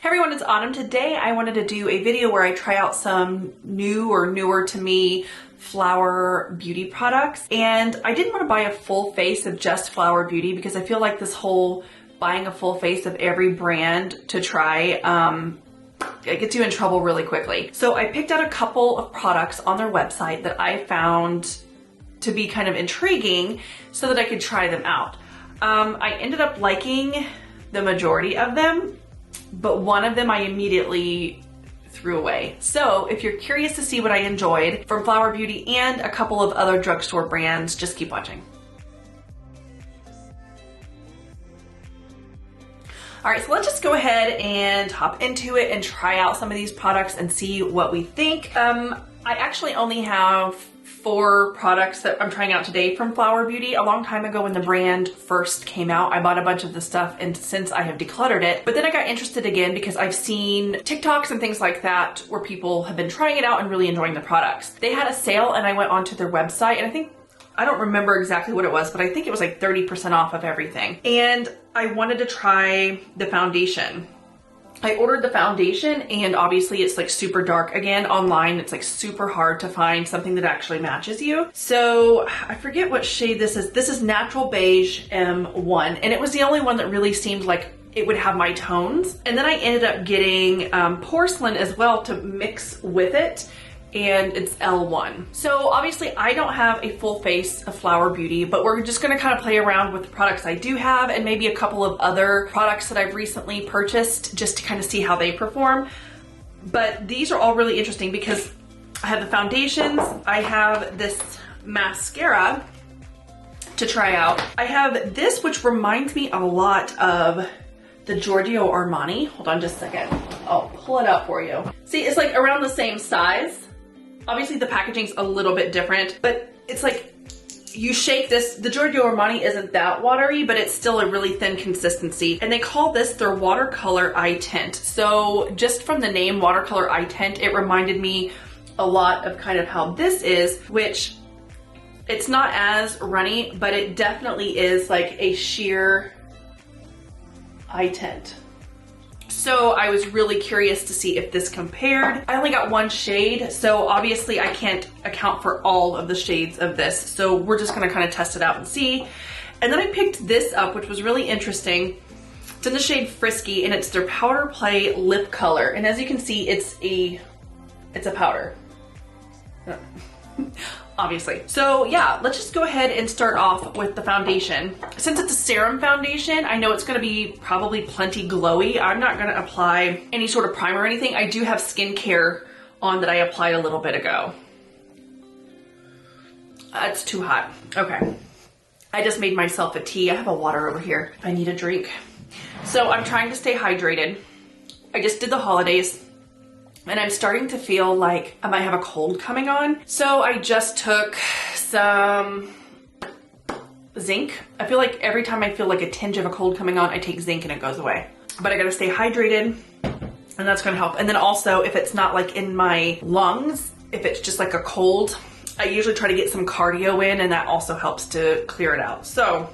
Hey everyone, it's Autumn. Today I wanted to do a video where I try out some new or newer to me Flower Beauty products. And I didn't want to buy a full face of just Flower Beauty because I feel like this whole buying a full face of every brand to try, it gets you in trouble really quickly. So I picked out a couple of products on their website that I found to be kind of intriguing so that I could try them out. I ended up liking the majority of them, but one of them I immediately threw away. So if you're curious to see what I enjoyed from Flower Beauty and a couple of other drugstore brands, just keep watching. All right, so let's just go ahead and hop into it and try out some of these products and see what we think. I actually only have 4 products that I'm trying out today from Flower Beauty. A long time ago when the brand first came out, I bought a bunch of the stuff and since I have decluttered it. But then I got interested again because I've seen TikToks and things like that where people have been trying it out and really enjoying the products. They had a sale and I went onto their website and I don't remember exactly what it was, but I think it was like 30% off of everything. And I wanted to try the foundation. I ordered the foundation and obviously it's like super dark again online. It's like super hard to find something that actually matches you. So I forget what shade this is. This is Natural Beige M1 and it was the only one that really seemed like it would have my tones. And then I ended up getting porcelain as well to mix with it. And it's L1. So obviously I don't have a full face of Flower Beauty, but we're just gonna kind of play around with the products I do have and maybe a couple of other products that I've recently purchased just to kind of see how they perform. But these are all really interesting because I have the foundations, I have this mascara to try out. I have this, which reminds me a lot of the Giorgio Armani. Hold on just a second. I'll pull it up for you. See, it's like around the same size. Obviously the packaging's a little bit different, but it's like you shake this, the Giorgio Armani isn't that watery, but it's still a really thin consistency. And they call this their watercolor eye tint. So just from the name watercolor eye tint, it reminded me a lot of kind of how this is, which it's not as runny, but it definitely is like a sheer eye tint. So I was really curious to see if this compared. I only got 1 shade, so obviously I can't account for all of the shades of this. So we're just gonna kind of test it out and see. And then I picked this up, which was really interesting. It's in the shade Frisky and it's their Powder Play Lip Color. And as you can see, it's a powder. Obviously. So yeah, let's just go ahead and start off with the foundation. Since it's a serum foundation, I know it's gonna be probably plenty glowy. I'm not gonna apply any sort of primer or anything. I do have skincare on that I applied a little bit ago. It's too hot. Okay. I just made myself a tea. I have a water over here if I need a drink. So I'm trying to stay hydrated. I just did the holidays. And I'm starting to feel like I might have a cold coming on. So I just took some zinc. I feel like every time I feel like a tinge of a cold coming on, I take zinc and it goes away. But I gotta stay hydrated and that's gonna help. And then also if it's not like in my lungs, if it's just like a cold, I usually try to get some cardio in and that also helps to clear it out. So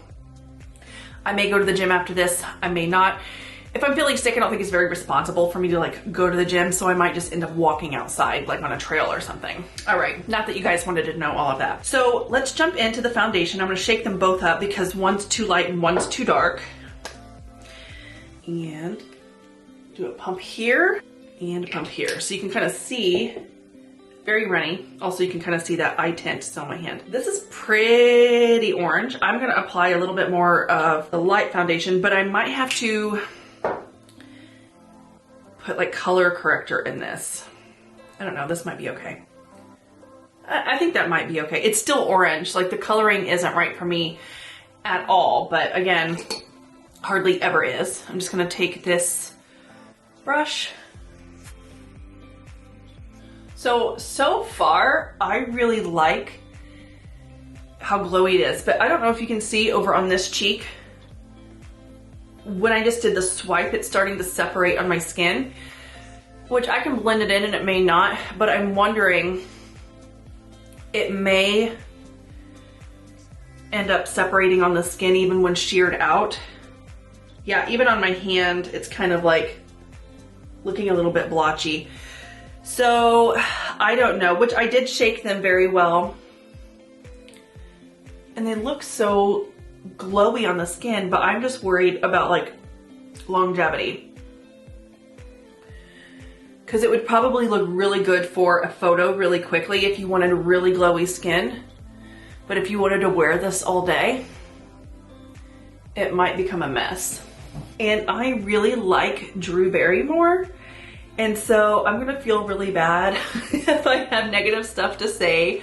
I may go to the gym after this, I may not. If I'm feeling sick, I don't think it's very responsible for me to like go to the gym, so I might just end up walking outside like on a trail or something. All right, not that you guys wanted to know all of that. So let's jump into the foundation. I'm gonna shake them both up because one's too light and one's too dark. And do a pump here and a pump here. So you can kind of see, very runny. Also, you can kind of see that eye tint still on my hand. This is pretty orange. I'm gonna apply a little bit more of the light foundation, but I might have to put like color corrector in this. I don't know, this might be okay. I think that might be okay. It's still orange, like the coloring isn't right for me at all, but again, hardly ever is. I'm just gonna take this brush. So far, I really like how glowy it is, but I don't know if you can see over on this cheek, when I just did the swipe, it's starting to separate on my skin, which I can blend it in and it may not, but I'm wondering, it may end up separating on the skin even when sheared out. Yeah, even on my hand, it's kind of like looking a little bit blotchy. So I don't know, which I did shake them very well. And they look so glowy on the skin, but I'm just worried about like longevity. Because it would probably look really good for a photo really quickly if you wanted really glowy skin. But if you wanted to wear this all day, it might become a mess. And I really like Drew Barrymore. And so I'm gonna feel really bad if I have negative stuff to say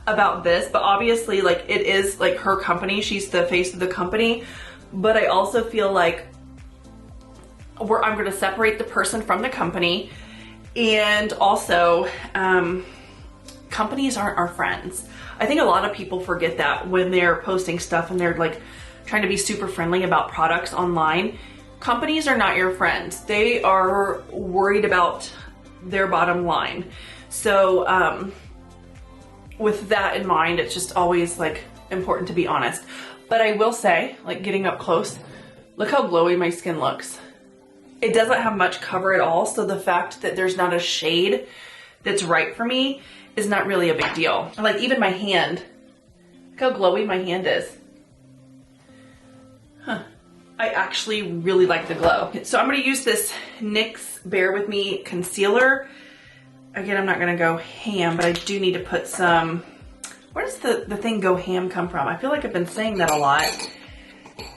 about this, but obviously like it is like her company, she's the face of the company, but I also feel like I'm gonna separate the person from the company. And also, companies aren't our friends. I think a lot of people forget that when they're posting stuff and they're like trying to be super friendly about products online. Companies are not your friends. They are worried about their bottom line. So with that in mind, it's just always like important to be honest. But I will say, like getting up close, look how glowy my skin looks. It doesn't have much cover at all, so the fact that there's not a shade that's right for me is not really a big deal. Like even my hand, look how glowy my hand is. Huh. I actually really like the glow. So I'm gonna use this NYX Bear With Me concealer. Again, I'm not gonna go ham, but I do need to put some, where does the thing go ham come from? I feel like I've been saying that a lot.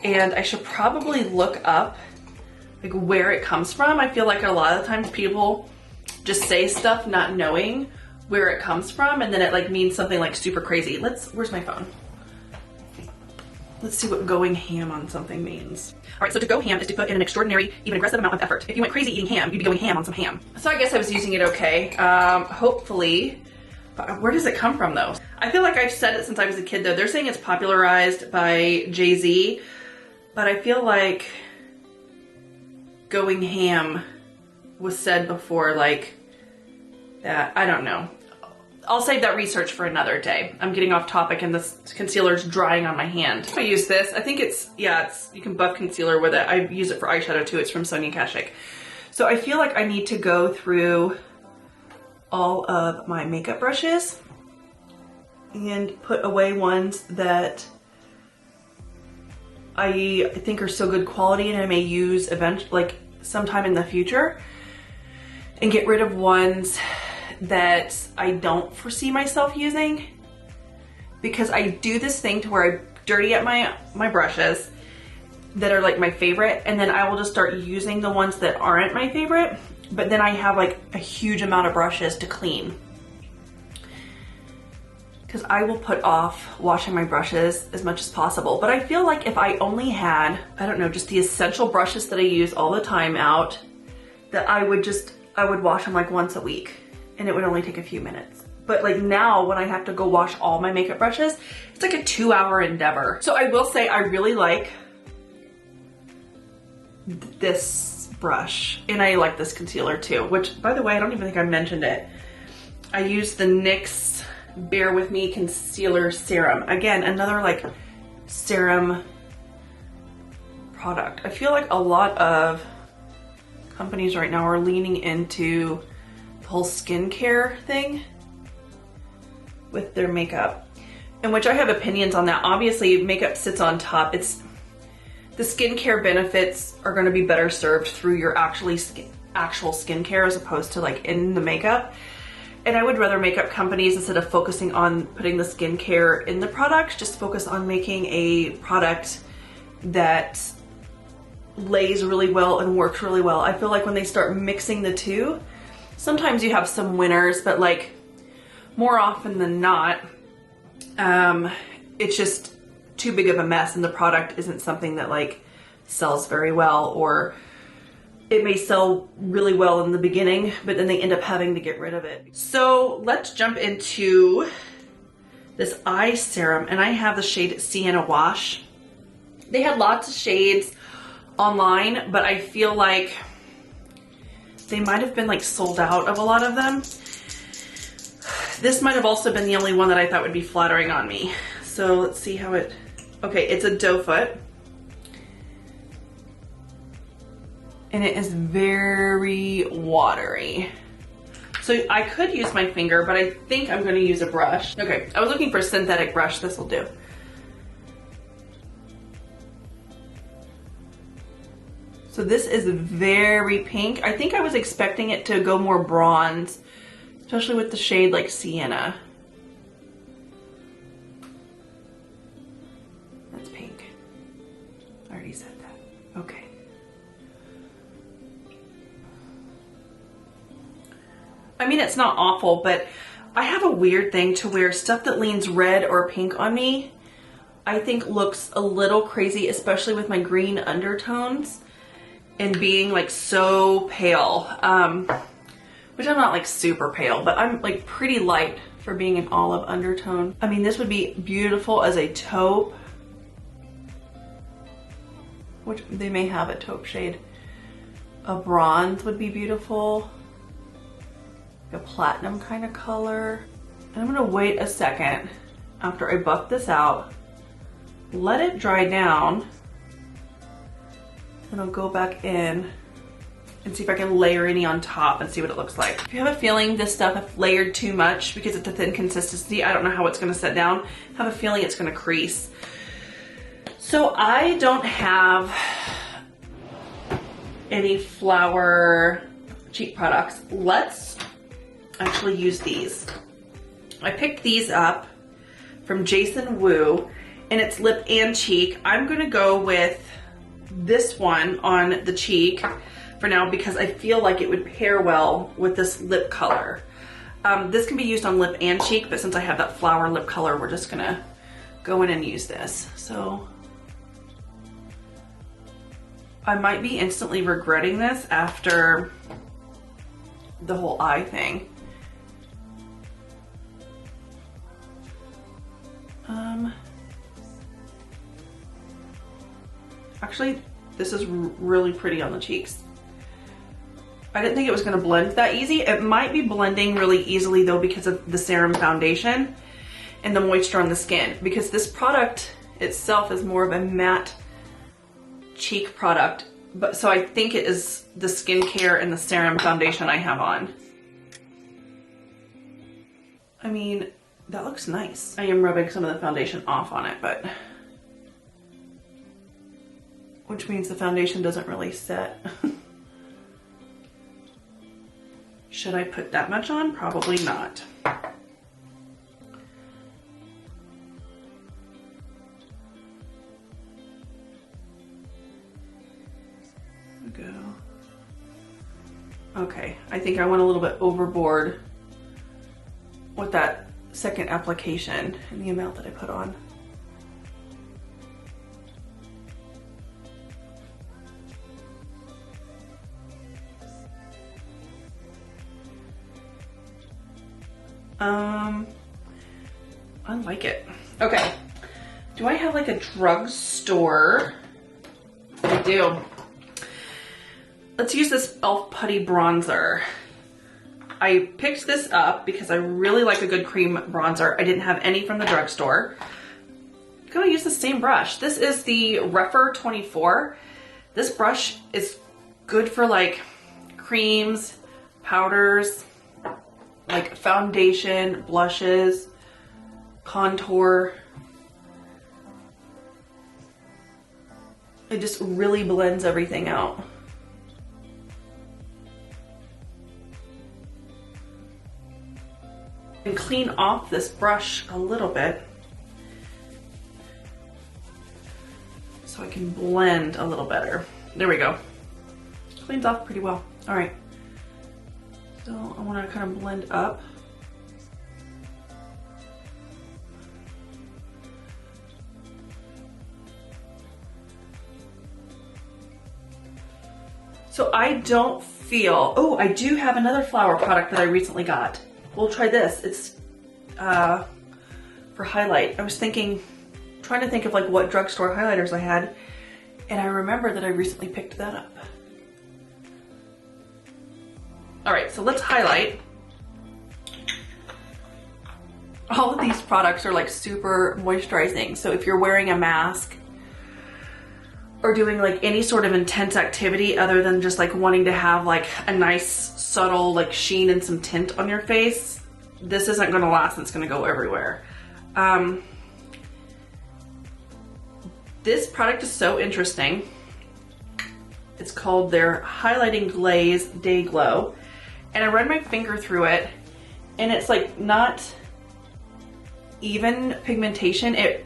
And I should probably look up like where it comes from. I feel like a lot of times people just say stuff not knowing where it comes from, and then it like means something like super crazy. Where's my phone? Let's see what going ham on something means. All right, so to go ham is to put in an extraordinary, even aggressive amount of effort. If you went crazy eating ham, you'd be going ham on some ham. So I guess I was using it okay. Hopefully, where does it come from though? I feel like I've said it since I was a kid though. They're saying it's popularized by Jay-Z, but I feel like going ham was said before like that. I don't know. I'll save that research for another day. I'm getting off topic and this concealer's drying on my hand. I use this. I think it's you can buff concealer with it. I use it for eyeshadow too. It's from Sonia Kashuk. So I feel like I need to go through all of my makeup brushes and put away ones that I think are so good quality and I may use like sometime in the future, and get rid of ones that I don't foresee myself using, because I do this thing to where I dirty up my brushes that are like my favorite, and then I will just start using the ones that aren't my favorite, but then I have like a huge amount of brushes to clean. Because I will put off washing my brushes as much as possible. But I feel like if I only had, I don't know, just the essential brushes that I use all the time out, that I would wash them like once a week. And it would only take a few minutes. But like now when I have to go wash all my makeup brushes, it's like a 2-hour endeavor. So I will say I really like this brush, and I like this concealer too, which by the way, I don't even think I mentioned it. I use the NYX Bear With Me Concealer Serum. Again, another like serum product. I feel like a lot of companies right now are leaning into whole skincare thing with their makeup, in which I have opinions on that. Obviously makeup sits on top. The skincare benefits are going to be better served through your actual skincare as opposed to like in the makeup. And I would rather makeup companies, instead of focusing on putting the skincare in the product, just focus on making a product that lays really well and works really well. I feel like when they start mixing the two, sometimes you have some winners, but like more often than not, it's just too big of a mess and the product isn't something that like sells very well, or it may sell really well in the beginning, but then they end up having to get rid of it. So let's jump into this eye serum, and I have the shade Sienna Wash. They had lots of shades online, but I feel like they might have been like sold out of a lot of them. This might have also been the only one that I thought would be flattering on me. So let's see how it, okay, it's a doe foot. and it is very watery. So I could use my finger, but I think I'm gonna use a brush. Okay, I was looking for a synthetic brush, this will do. So this is very pink. I think I was expecting it to go more bronze, especially with the shade like Sienna. That's pink. I already said that. Okay. I mean, it's not awful, but I have a weird thing to where stuff that leans red or pink on me, I think looks a little crazy, especially with my green undertones and being like so pale, which I'm not like super pale, but I'm like pretty light for being an olive undertone. I mean, this would be beautiful as a taupe, which they may have a taupe shade. A bronze would be beautiful. A platinum kind of color. And I'm gonna wait a second after I buff this out, let it dry down, and I'll go back in and see if I can layer any on top and see what it looks like. If you have a feeling this stuff I've layered too much because it's a thin consistency, I don't know how it's gonna set down, I have a feeling it's gonna crease. So I don't have any flower cheek products. Let's actually use these. I picked these up from Jason Wu, and it's lip and cheek. I'm gonna go with this one on the cheek for now because I feel like it would pair well with this lip color. This can be used on lip and cheek, but since I have that flower lip color, we're just gonna go in and use this. So I might be instantly regretting this after the whole eye thing. Actually, this is really pretty on the cheeks. I didn't think it was gonna blend that easy. It might be blending really easily though because of the serum foundation and the moisture on the skin, because this product itself is more of a matte cheek product, but so I think it is the skincare and the serum foundation I have on. I mean, that looks nice. I am rubbing some of the foundation off on it, but which means the foundation doesn't really set. Should I put that much on? Probably not. Go. Okay, I think I went a little bit overboard with that second application and the amount that I put on. I like it. Okay, do I have like a drugstore? I do. Let's use this e.l.f. Putty Bronzer. I picked this up because I really like a good cream bronzer. I didn't have any from the drugstore. I'm gonna use the same brush. This is the Referral 24. This brush is good for like creams, powders, like foundation, blushes, contour. It just really blends everything out. And clean off this brush a little bit so I can blend a little better. There we go. Cleans off pretty well. All right. So I want to kind of blend up. So I don't feel, oh, I do have another flower product that I recently got. We'll try this. It's for highlight. I was trying to think of like what drugstore highlighters I had, and I remember that I recently picked that up. All right, so let's highlight. All of these products are like super moisturizing. So if you're wearing a mask or doing like any sort of intense activity other than just like wanting to have like a nice subtle like sheen and some tint on your face, this isn't gonna last. It's gonna go everywhere. This product is so interesting. It's called their Highlighting Glaze Day Glow. And I ran my finger through it and it's like not even pigmentation. It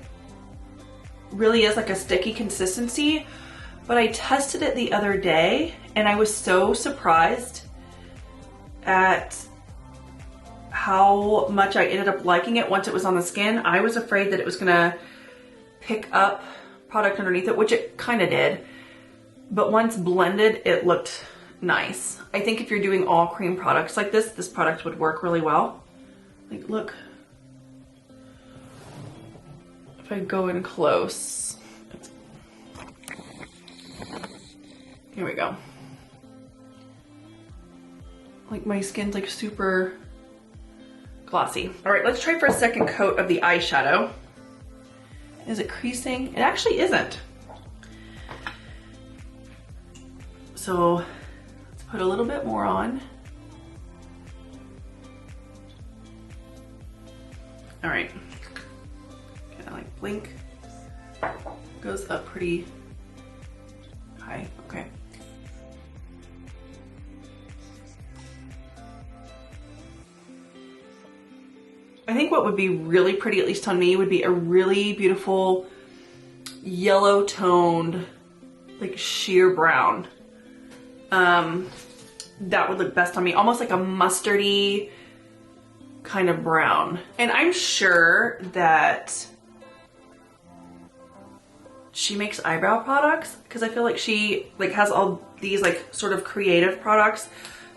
really is like a sticky consistency, but I tested it the other day and I was so surprised at how much I ended up liking it once it was on the skin. I was afraid that it was gonna pick up product underneath it, which it kind of did, but once blended, it looked nice. I think if you're doing all cream products like this product would work really well. Like, look. If I go in close, here we go. Like my skin's like super glossy. All right, let's try for a second coat of the eyeshadow. Is it creasing? It actually isn't. So let's put a little bit more on. All right. Kind of like blink. Goes up pretty high. Okay. I think what would be really pretty, at least on me, would be a really beautiful yellow toned, like sheer brown. That would look best on me. Almost like a mustardy kind of brown. And I'm sure that she makes eyebrow products because I feel like she like has all these like sort of creative products.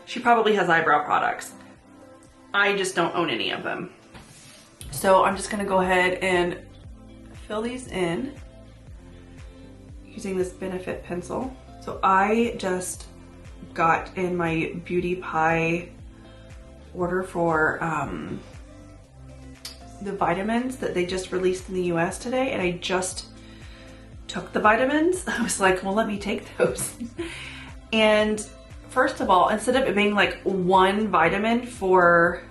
She probably has eyebrow products. I just don't own any of them. So I'm just gonna go ahead and fill these in using this Benefit pencil. So I just got in my Beauty Pie order for the vitamins that they just released in the US today, and I just took the vitamins. I was like, well, let me take those. And first of all, instead of it being like one vitamin for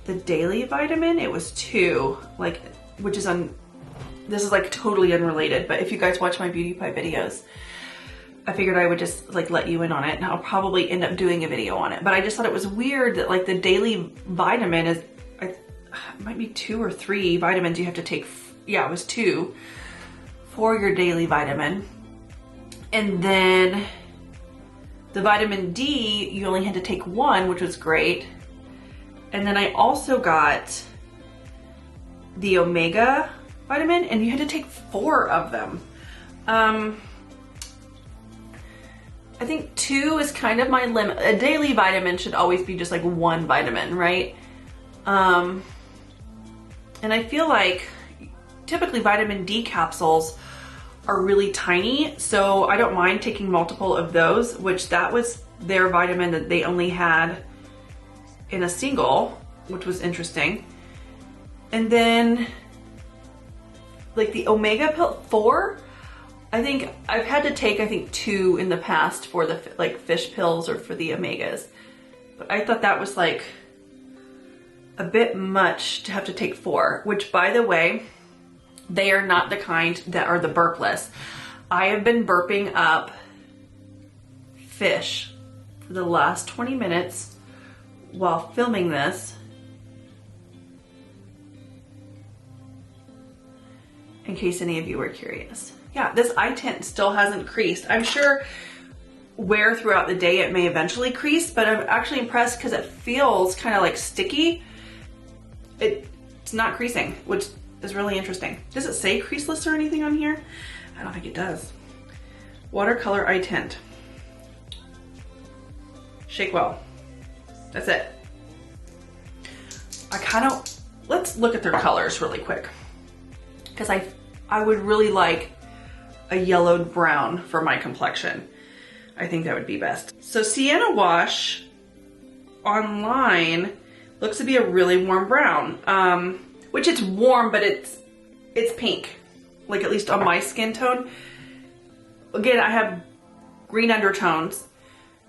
the daily vitamin, it was two, like, which is this is like totally unrelated, but if you guys watch my Beauty Pie videos, I figured I would just like let you in on it, and I'll probably end up doing a video on it. But I just thought it was weird that like the daily vitamin is, it might be 2 or 3 vitamins you have to take. Yeah, it was 2 for your daily vitamin. And then the vitamin D, you only had to take 1, which was great. And then I also got the Omega vitamin, and you had to take 4 of them. I think 2 is kind of my limit. A daily vitamin should always be just like 1 vitamin, right? And I feel like typically vitamin D capsules are really tiny, so I don't mind taking multiple of those, which that was their vitamin that they only had in a single, which was interesting. And then like the Omega pill, 4, I think I've had to take, I think 2 in the past for the like fish pills or for the Omegas. But I thought that was like a bit much to have to take 4, which by the way, they are not the kind that are the burpless. I have been burping up fish for the last 20 minutes while filming this. In case any of you were curious. Yeah, this eye tint still hasn't creased. I'm sure wear throughout the day it may eventually crease, but I'm actually impressed because it feels kind of like sticky. It's not creasing, which is really interesting. Does it say creaseless or anything on here? I don't think it does. Watercolor eye tint. Shake well. That's it. Let's look at their colors really quick. Because I would really like a yellowed brown for my complexion. I think that would be best. So Sienna Wash online looks to be a really warm brown, which it's warm, but it's pink. Like at least on my skin tone, again, I have green undertones,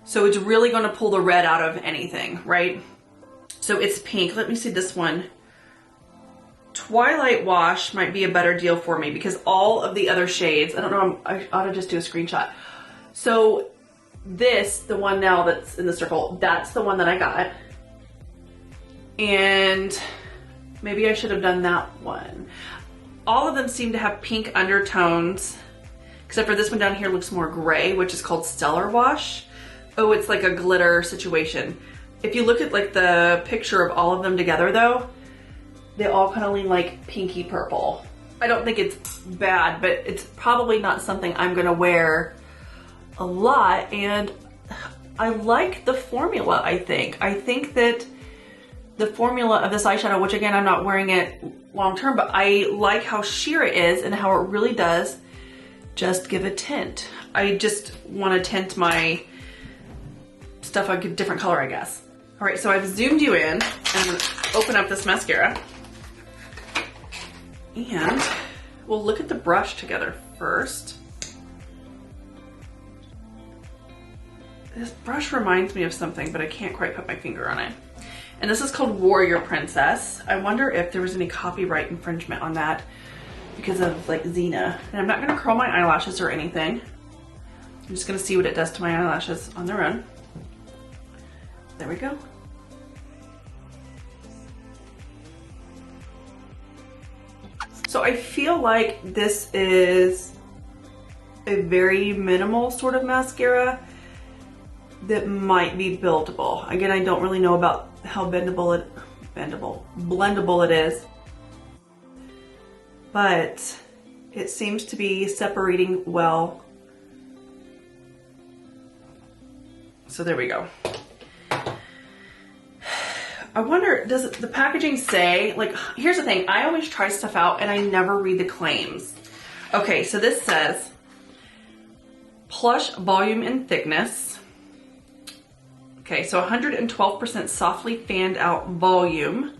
so it's really going to pull the red out of anything, right? So it's pink. Let me see this one. Twilight Wash might be a better deal for me because all of the other shades, I don't know, I ought to just do a screenshot. So this, the one now that's in the circle, that's the one that I got. And maybe I should have done that one. All of them seem to have pink undertones, except for this one down here looks more gray, which is called Stellar Wash. Oh, it's like a glitter situation. If you look at like the picture of all of them together though, they all kind of lean like pinky purple. I don't think it's bad, but it's probably not something I'm gonna wear a lot. And I like the formula, I think. I think that the formula of this eyeshadow, which again, I'm not wearing it long term, but I like how sheer it is and how it really does just give a tint. I just want to tint my stuff a different color, I guess. All right, so I've zoomed you in. I'm gonna open up this mascara. And we'll look at the brush together first. This brush reminds me of something, but I can't quite put my finger on it. And this is called Warrior Princess. I wonder if there was any copyright infringement on that because of like Xena. And I'm not gonna curl my eyelashes or anything. I'm just gonna see what it does to my eyelashes on their own. There we go. So I feel like this is a very minimal sort of mascara that might be buildable. Again, I don't really know about how blendable it is, but it seems to be separating well. So there we go. I wonder, does the packaging say, like, here's the thing, I always try stuff out and I never read the claims. Okay, so this says, plush volume and thickness. Okay, so 112% softly fanned out volume.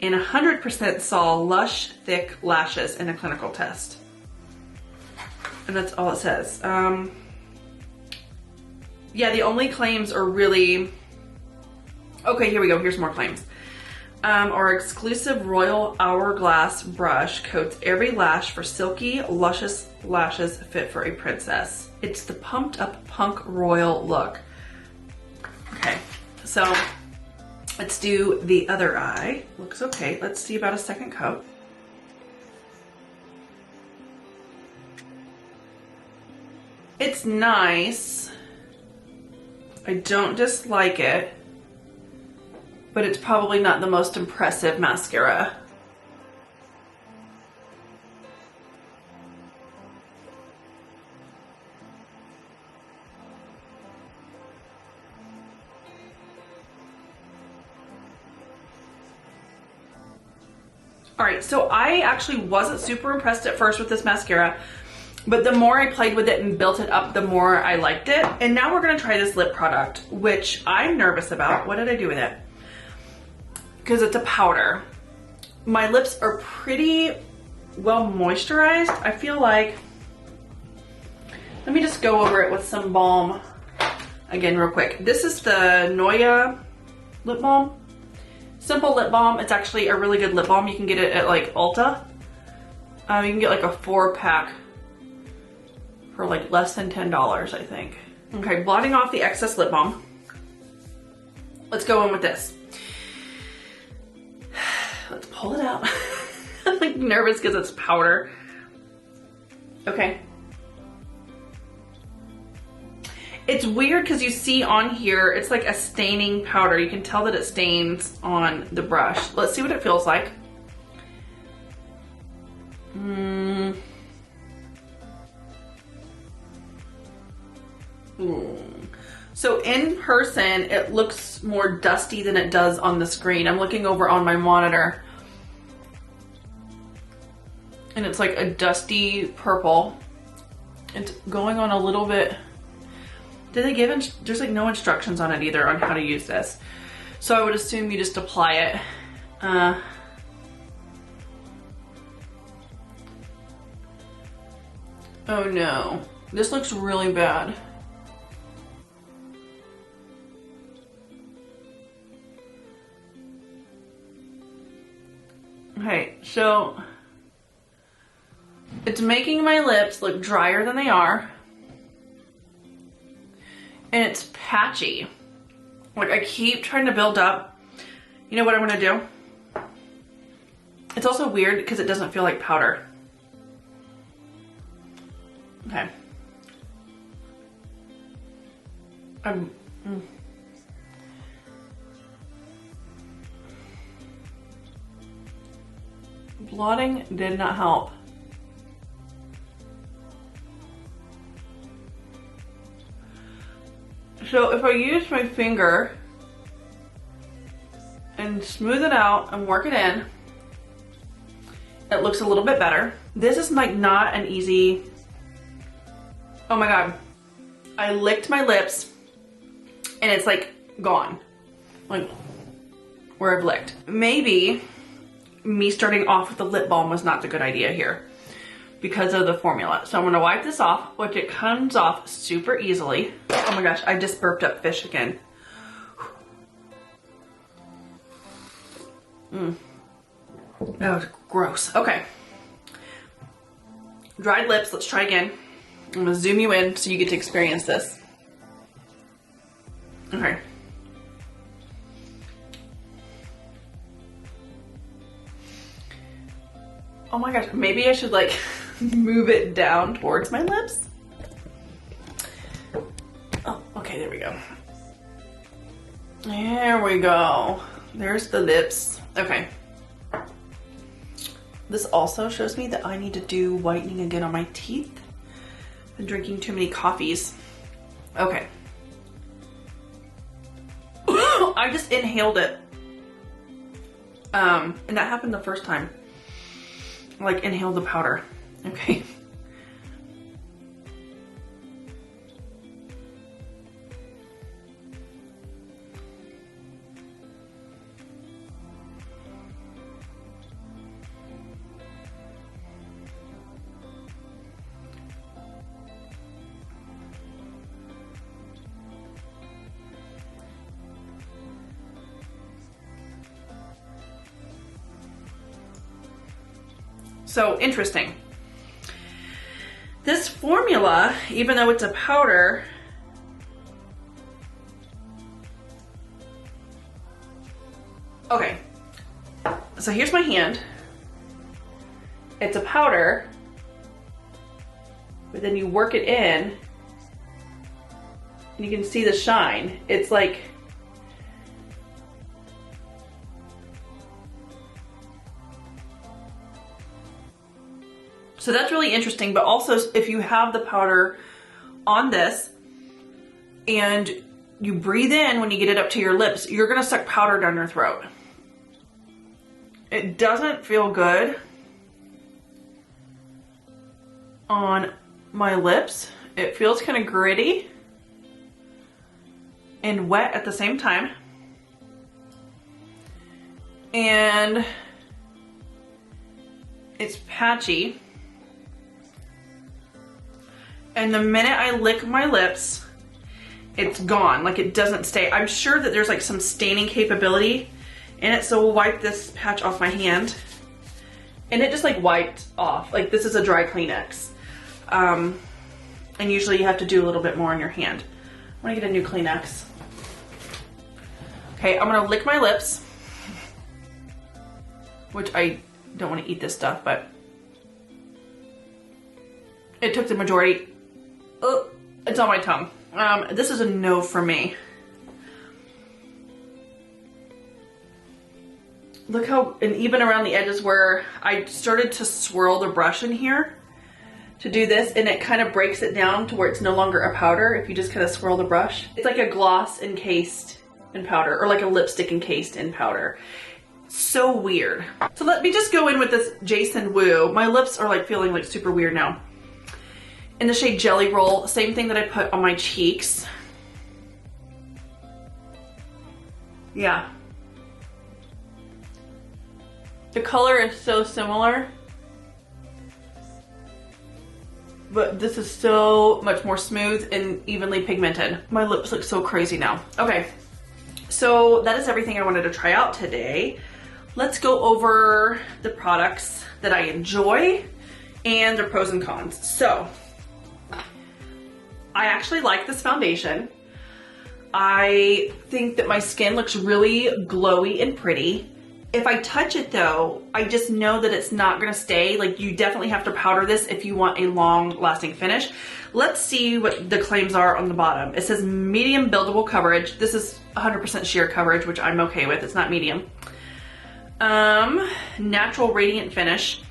And 100% saw lush, thick lashes in a clinical test. And that's all it says. Yeah, the only claims are really... Okay, here we go. Here's more claims. Our exclusive Royal Hourglass brush coats every lash for silky, luscious lashes fit for a princess. It's the pumped up punk royal look. Okay, so let's do the other eye. Looks okay. Let's see about a second coat. It's nice. I don't dislike it, but it's probably not the most impressive mascara. All right, so I actually wasn't super impressed at first with this mascara, but the more I played with it and built it up, the more I liked it. And now we're gonna try this lip product, which I'm nervous about. What did I do with it? Because it's a powder. My lips are pretty well moisturized. I feel like, let me just go over it with some balm again real quick. This is the Noya lip balm. Simple lip balm. It's actually a really good lip balm. You can get it at like Ulta. You can get like a 4-pack for like less than $10, I think. Okay, blotting off the excess lip balm. Let's go in with this. Let's pull it out. I'm like nervous because it's powder. Okay. It's weird because you see on here, it's like a staining powder. You can tell that it stains on the brush. Let's see what it feels like. So in person, it looks more dusty than it does on the screen. I'm looking over on my monitor and it's like a dusty purple. It's going on a little bit. Did they give, there's like no instructions on it either on how to use this. So I would assume you just apply it. Oh no, this looks really bad. Okay, so it's making my lips look drier than they are. And it's patchy. Like, I keep trying to build up. You know what I'm gonna do? It's also weird because it doesn't feel like powder. Okay. Blotting did not help. So if I use my finger and smooth it out and work it in, it looks a little bit better. This is like not an easy, oh my God. I licked my lips and it's like gone, like where I've licked. Maybe me starting off with the lip balm was not the good idea here because of the formula. So I'm gonna wipe this off, which it comes off super easily. Oh my gosh, I just burped up fish again. That was gross. Okay. Dried lips, let's try again. I'm gonna zoom you in so you get to experience this. Okay. Oh my gosh, maybe I should like move it down towards my lips. Oh, okay, there we go. There we go. There's the lips. Okay. This also shows me that I need to do whitening again on my teeth. Been drinking too many coffees. Okay. I just inhaled it. And that happened the first time. Like inhale the powder. Okay. So interesting. This formula, even though it's a powder, okay, so here's my hand. It's a powder, but then you work it in and you can see the shine. It's like, so that's really interesting, but also if you have the powder on this and you breathe in when you get it up to your lips, you're gonna suck powder down your throat. It doesn't feel good on my lips. It feels kind of gritty and wet at the same time. And it's patchy. And the minute I lick my lips, it's gone. Like it doesn't stay. I'm sure that there's like some staining capability in it. So we'll wipe this patch off my hand. And it just like wiped off. Like this is a dry Kleenex. And usually you have to do a little bit more on your hand. I'm gonna get a new Kleenex. Okay, I'm gonna lick my lips. Which I don't want to eat this stuff, but it took the majority. Oh, it's on my tongue. This is a no for me. Look how, and even around the edges where I started to swirl the brush in here to do this, and it kind of breaks it down to where it's no longer a powder if you just kind of swirl the brush. It's like a gloss encased in powder, or like a lipstick encased in powder. So weird. So let me just go in with this Jason Wu. My lips are like feeling like super weird now. In the shade Jelly Roll, same thing that I put on my cheeks. Yeah. The color is so similar, but this is so much more smooth and evenly pigmented. My lips look so crazy now. Okay, so that is everything I wanted to try out today. Let's go over the products that I enjoy and their pros and cons. So, I actually like this foundation. I think that my skin looks really glowy and pretty. If I touch it though, I just know that it's not gonna stay. Like, you definitely have to powder this if you want a long lasting finish. Let's see what the claims are on the bottom. It says medium buildable coverage. This is 100% sheer coverage, which I'm okay with. It's not medium. Natural radiant finish.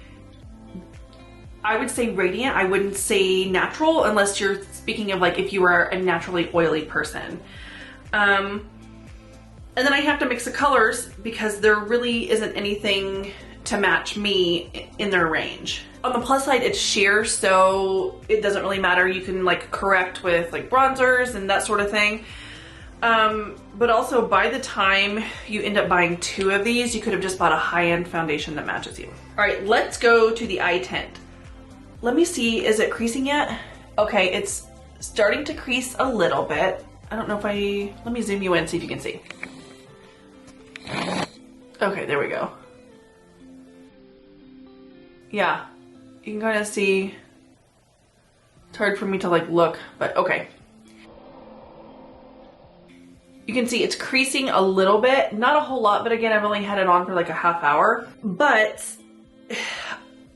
I would say radiant. I wouldn't say natural unless you're speaking of like if you are a naturally oily person. And then I have to mix the colors because there really isn't anything to match me in their range. On the plus side, it's sheer, so it doesn't really matter. You can like correct with like bronzers and that sort of thing. But also by the time you end up buying 2 of these, you could have just bought a high-end foundation that matches you. All right, let's go to the eye tint. Let me see, is it creasing yet? Okay, it's starting to crease a little bit. I don't know if let me zoom you in, see if you can see. Okay, there we go. Yeah, you can kind of see. It's hard for me to like look, but okay. You can see it's creasing a little bit, not a whole lot, but again, I've only had it on for like a half hour. But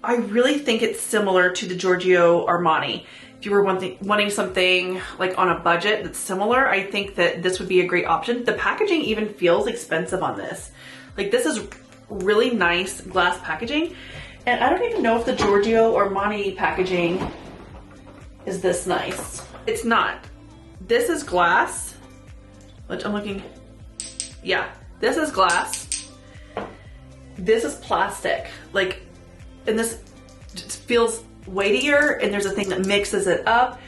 I really think it's similar to the Giorgio Armani. If you were wanting something like on a budget that's similar, I think that this would be a great option. The packaging even feels expensive on this. Like, this is really nice glass packaging. And I don't even know if the Giorgio Armani packaging is this nice. It's not. This is glass, which I'm looking, yeah, this is glass. This is plastic. Like, and this just feels weightier, and there's a thing that mixes it up.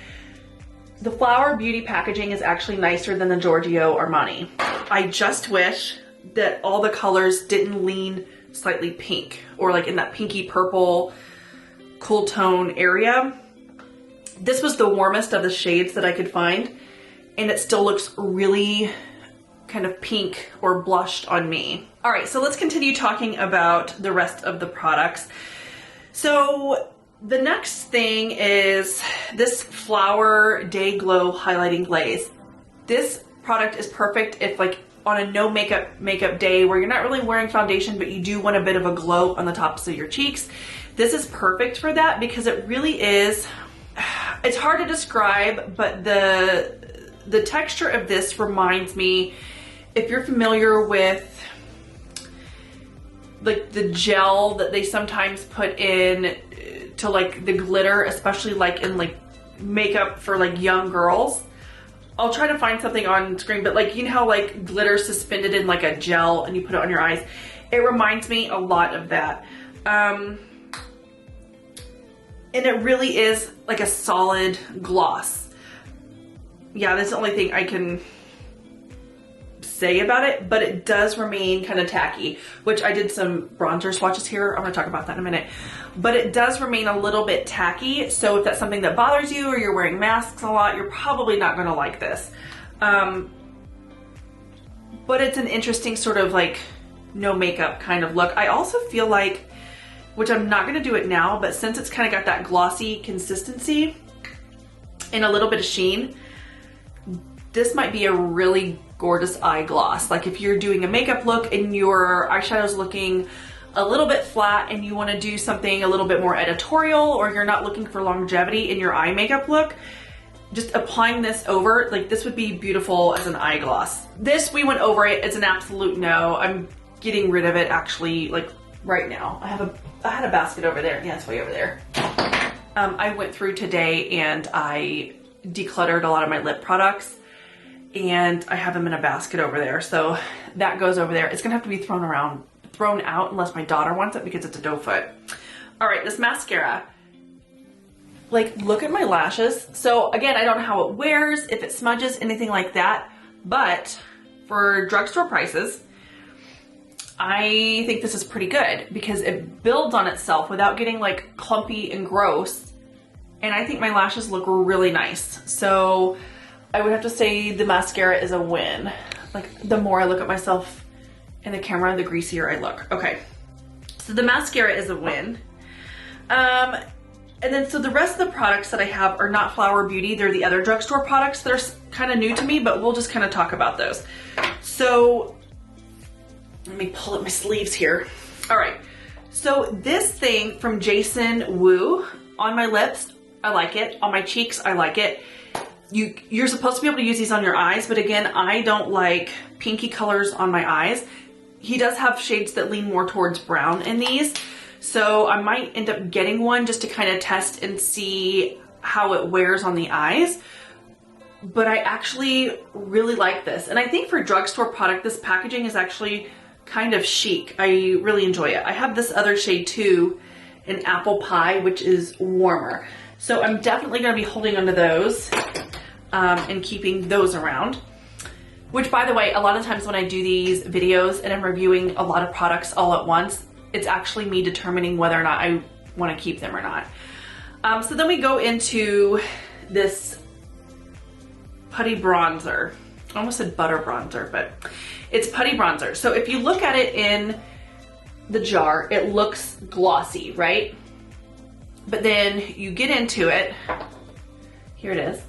The Flower Beauty packaging is actually nicer than the Giorgio Armani. I just wish that all the colors didn't lean slightly pink or like in that pinky purple cool tone area. This was the warmest of the shades that I could find, and it still looks really kind of pink or blushed on me. All right, so let's continue talking about the rest of the products. So the next thing is this Flower Day Glow Highlighting Glaze. This product is perfect if like on a no makeup day where you're not really wearing foundation, but you do want a bit of a glow on the tops of your cheeks. This is perfect for that because it really is, it's hard to describe, but the texture of this reminds me, if you're familiar with like the gel that they sometimes put in to like the glitter, especially like in like makeup for like young girls. I'll try to find something on screen, but like, you know how like glitter suspended in like a gel and you put it on your eyes? It reminds me a lot of that. And it really is like a solid gloss. Yeah, that's the only thing I can say about it, but it does remain kind of tacky, which I did some bronzer swatches here. I'm gonna talk about that in a minute, but it does remain a little bit tacky. So if that's something that bothers you or you're wearing masks a lot, you're probably not gonna like this. But it's an interesting sort of like no makeup kind of look. I also feel like, which I'm not gonna do it now, but since it's kind of got that glossy consistency and a little bit of sheen, this might be a really gorgeous eye gloss. Like if you're doing a makeup look and your eyeshadow's looking a little bit flat and you want to do something a little bit more editorial, or you're not looking for longevity in your eye makeup look, just applying this over, like this would be beautiful as an eye gloss. This, we went over it, it's an absolute no. I'm getting rid of it actually like right now. I had a basket over there. Yeah, it's way over there. I went through today and I decluttered a lot of my lip products, and I have them in a basket over there. So that goes over there. It's gonna have to be thrown out unless my daughter wants it because it's a doe foot. All right, this mascara. Like, look at my lashes. So again, I don't know how it wears, if it smudges, anything like that. But for drugstore prices, I think this is pretty good because it builds on itself without getting like clumpy and gross. and I think my lashes look really nice. So I would have to say the mascara is a win. Like, the more I look at myself in the camera, the greasier I look. Okay, so the mascara is a win. And then, so the rest of the products that I have are not Flower Beauty. They're the other drugstore products that are kind of new to me, but we'll just kind of talk about those. So let me pull up my sleeves here. All right, so this thing from Jason Wu on my lips, I like it. On my cheeks, I like it. You're supposed to be able to use these on your eyes, but again, I don't like pinky colors on my eyes. He does have shades that lean more towards brown in these. So I might end up getting one just to kind of test and see how it wears on the eyes. But I actually really like this. And I think for drugstore product, this packaging is actually kind of chic. I really enjoy it. I have this other shade too, in Apple Pie, which is warmer. So I'm definitely going to be holding onto those and keeping those around. Which, by the way, a lot of times when I do these videos and I'm reviewing a lot of products all at once, it's actually me determining whether or not I want to keep them or not. So then we go into this Putty Bronzer. I almost said butter bronzer, but it's Putty Bronzer. So if you look at it in the jar, it looks glossy, right? But then you get into it, here it is,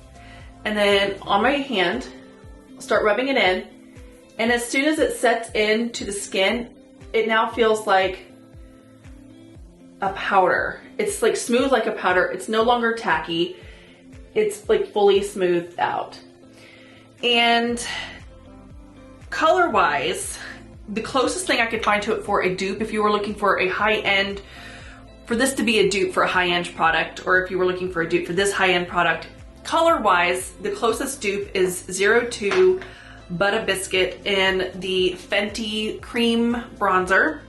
and then on my hand, start rubbing it in, and as soon as it sets into the skin, it now feels like a powder. It's like smooth like a powder. It's no longer tacky. It's like fully smoothed out. And color-wise, the closest thing I could find to it for a dupe, if you were looking for a high-end, for this to be a dupe for a high-end product, or if you were looking for a dupe for this high-end product, color-wise, the closest dupe is 02 Butter Biscuit in the Fenty Cream Bronzer.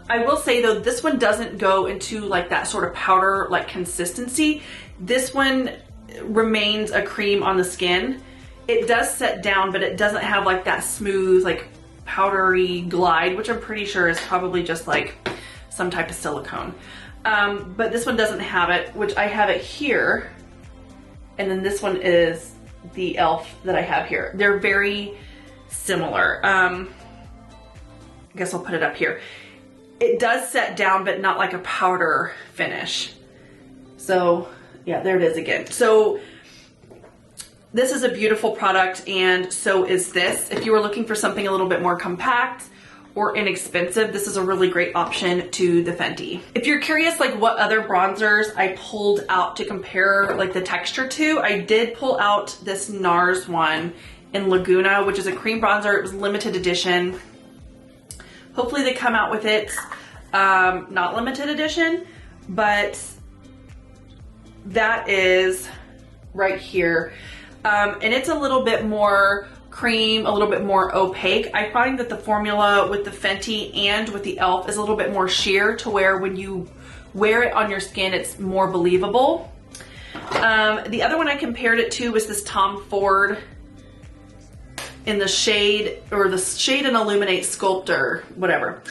I will say though, this one doesn't go into like that sort of powder like consistency. This one remains a cream on the skin. It does set down, but it doesn't have like that smooth, like powdery glide, which I'm pretty sure is probably just like some type of silicone. But this one doesn't have it, which I have it here. And then this one is the e.l.f. that I have here. They're very similar. I guess I'll put it up here. It does set down, but not like a powder finish. So yeah, there it is again. So this is a beautiful product, and so is this. If you were looking for something a little bit more compact or inexpensive, this is a really great option to the Fenty. If you're curious like what other bronzers I pulled out to compare like the texture to, I did pull out this NARS one in Laguna, which is a cream bronzer. It was limited edition. Hopefully they come out with it, not limited edition, but that is right here. And it's a little bit more cream, a little bit more opaque. I find that the formula with the Fenty and with the e.l.f. is a little bit more sheer, to where when you wear it on your skin, it's more believable. The other one I compared it to was this Tom Ford in the shade, or the Shade and Illuminate Sculptor, whatever,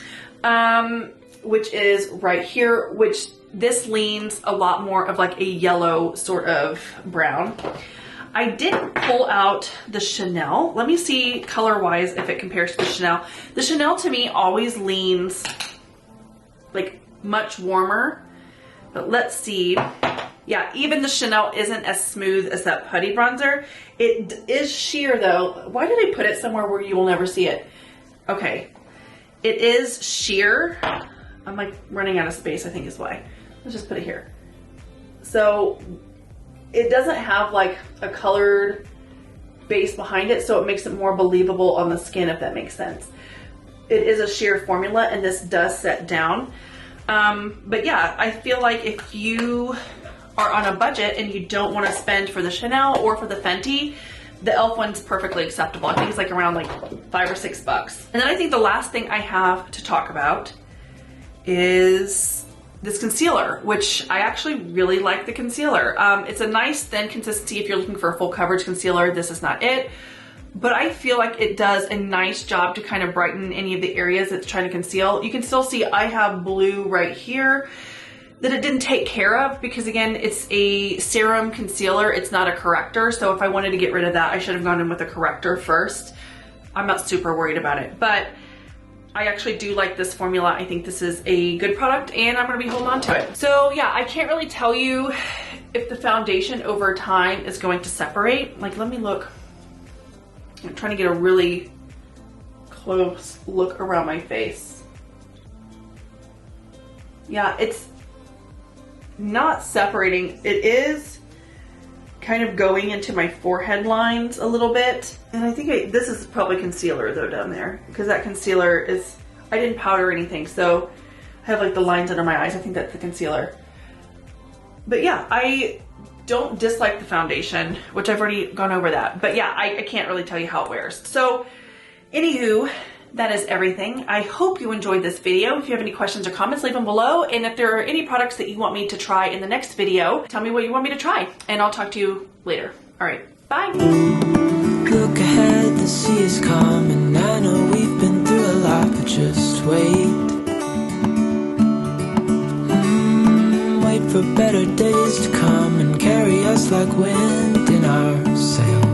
which is right here, which this leans a lot more of like a yellow sort of brown. I didn't pull out the Chanel. Let me see color-wise if it compares to the Chanel. The Chanel to me always leans like much warmer, but let's see. Yeah, even the Chanel isn't as smooth as that Putty Bronzer. It is sheer though. Why did I put it somewhere where you will never see it? Okay, it is sheer. I'm like running out of space, I think is why. Let's just put it here. So it doesn't have like a colored base behind it, so it makes it more believable on the skin, if that makes sense. It is a sheer formula, and this does set down. But yeah, I feel like if you are on a budget and you don't want to spend for the Chanel or for the Fenty, the e.l.f. one's perfectly acceptable. I think it's like around like $5 or $6. And then I think the last thing I have to talk about is this concealer, which I actually really like the concealer. It's a nice thin consistency if you're looking for a full coverage concealer. This is not it, but I feel like it does a nice job to kind of brighten any of the areas it's trying to conceal. You can still see I have blue right here. that it didn't take care of, because again, it's a serum concealer, it's not a corrector. So if I wanted to get rid of that, I should have gone in with a corrector first. I'm not super worried about it, but I actually do like this formula. I think this is a good product and I'm gonna be holding on to it. So yeah, I can't really tell you if the foundation over time is going to separate. Like, let me look. I'm trying to get a really close look around my face. Yeah, it's not separating. It is kind of going into my forehead lines a little bit. And I think this is probably concealer though down there, because that concealer is, I didn't powder anything. So I have like the lines under my eyes. I think that's the concealer. But yeah, I don't dislike the foundation, which I've already gone over that. But yeah, I can't really tell you how it wears. So anywho, that is everything. I hope you enjoyed this video. If you have any questions or comments, leave them below. And if there are any products that you want me to try in the next video, tell me what you want me to try and I'll talk to you later. All right, bye. Look ahead, the sea is calm, and I know we've been through a lot, but just wait. Wait for better days to come and carry us like wind in our sails.